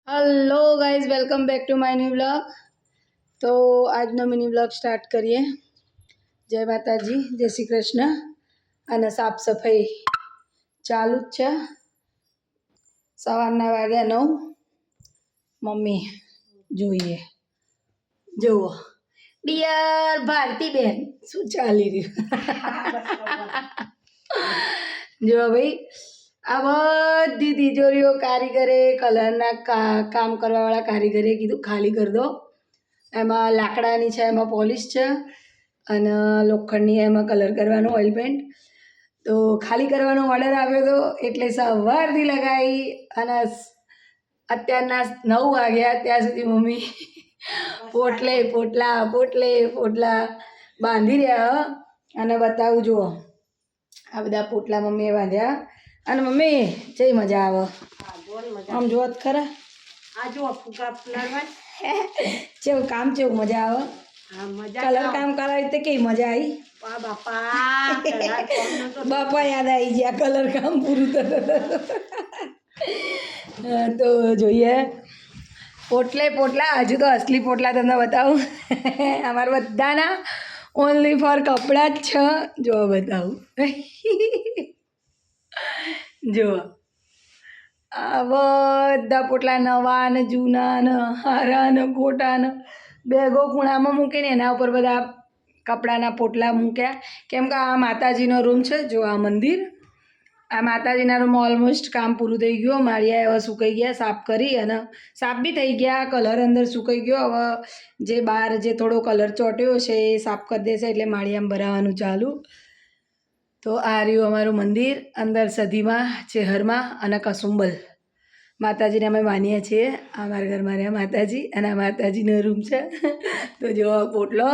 Hello guys welcome back to my new blog. तो આજનો mini blog start કરીએ। જય માતાજી, જય શ્રી કૃષ્ણ। અને સાફ સફાઈ ચાલુ જ છે। સવારના વાગ્યા 9। મમ્મી જોઈએ જુઓ ડિયર ભારતીબેન શું ચાલી રહ્યું જો ભાઈ આ બધી તિજોરીઓ કારીગરે કલરના કામ કરવાવાળા કારીગરે કીધું ખાલી કરી દો। એમાં લાકડાની છે, એમાં પોલિશ છે, અને લોખંડની એમાં કલર કરવાનો ઓઇલ પેન્ટ। તો ખાલી કરવાનો ઓર્ડર આવ્યો હતો એટલે સવારથી લગાવી અને અત્યારના 9 વાગ્યા ત્યાં સુધી મમ્મી પોટલા બાંધી રહ્યા। અને બતાવું જુઓ આ બધા પોટલા મમ્મીએ બાંધ્યા। અને મમ્મી જઈ મજા આવે આમ જોત ખરા આ જો ફુગા ફુલાવા કેવું કામ કેવું મજા આવે। હા મજા કલર કામ કરાવી તો કેવી મજા આવી। વાહ બાપા બાપા યાદ આવી ગયા કલર કામ પૂરું તો જોઈએ પોટલા હજુ તો અસલી પોટલા તમને બતાવું અમારા બધાના ઓનલી ફોર કપડાં જ છે। જો બતાવું જુઓ આ બધા પોટલા નવા ને જૂના ને હારા ને ખોટા ને બેગો ખૂણામાં મૂકીને એના ઉપર બધા કપડાના પોટલા મૂક્યા। કેમ કે આ માતાજીનો રૂમ છે। જો આ મંદિર આ માતાજીના રૂમમાં ઓલમોસ્ટ કામ પૂરું થઈ ગયું। માળિયા એવા સુકાઈ ગયા, સાફ કરી અને સાફ બી થઈ ગયા, કલર અંદર સુકાઈ ગયો। હવે જે બહાર જે થોડો કલર ચોટ્યો છે એ સાફ કરી દેશે એટલે માળિયામાં ભરાવાનું ચાલુ। તો આ રહ્યું અમારું મંદિર, અંદર સધીમાં ચેહરમાં અને કસુંબલ માતાજીને અમે માનીએ છીએ। આ મારા ઘરમાં રહ્યા માતાજી અને આ માતાજીનો રૂમ છે। તો જો પોટલો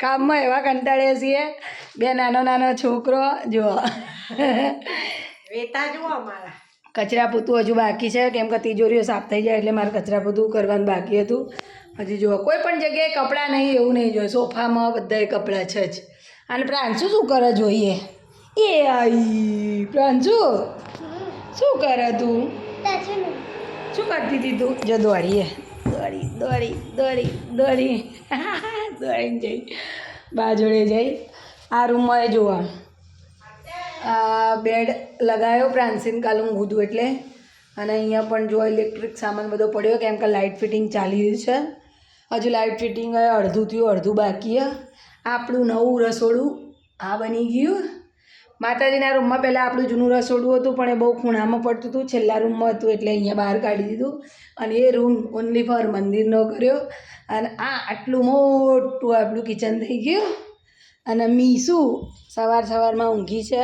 કામમાં એવા કંટાળીએ છીએ બે નાનો છોકરો જુઓ વેતા જુઓ અમારા કચરા પોતું હજુ બાકી છે। કેમ કે તિજોરીઓ સાફ થઈ જાય એટલે મારે કચરા પોતું કરવાનું બાકી હતું। હજી જુઓ કોઈ પણ જગ્યાએ કપડાં નહીં એવું નહીં જોઈએ, સોફામાં બધાએ કપડાં છે જ। અને પ્રાંશુ શું કરે જોઈએ એ આઈ પ્રાંશુ શું કરે તું શું કરતી હતી તું જો દોડીએ દોડીને જઈ બા જોડે જઈ આ રૂમમાં એ જોવા આ બેડ લગાવ્યો પ્રાંસીને કાલ ઊંઘું હતું એટલે। અને અહીંયા પણ જો ઇલેક્ટ્રિક સામાન બધો પડ્યો કેમ કે લાઇટ ફિટિંગ ચાલી રહ્યું છે। હજુ લાઇટ ફિટિંગ અડધું થયું, અડધું બાકી। આપણું નવું રસોડું આ બની ગયું। માતાજીના રૂમમાં પહેલાં આપણું જૂનું રસોડું હતું પણ એ બહુ ખૂણામાં પડતું હતું, છેલ્લા રૂમમાં હતું એટલે અહીંયા બહાર કાઢી દીધું અને એ રૂમ ઓનલી ફોર મંદિરનો કર્યો। અને આટલું મોટું આપણું કિચન થઈ ગયું। અને મીસુ સવારમાં ઊંઘી છે।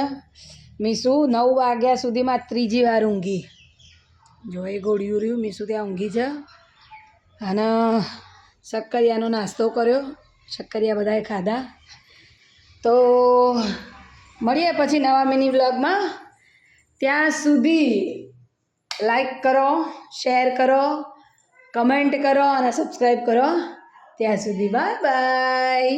મીસુ 9 વાગ્યા સુધીમાં 3જી વાર ઊંઘી। જો એ ગોળિયું રહ્યું મીસુ ત્યાં ઊંઘી છે। અને શક્કરિયાનો નાસ્તો કર્યો, શક્કરિયા બધાએ ખાધા। તો મળીએ પછી નવા મિની બ્લોગમાં। ત્યાં સુધી લાઈક કરો, શેર કરો, કમેન્ટ કરો અને સબસ્ક્રાઈબ કરો। ત્યાં સુધી બાય બાય।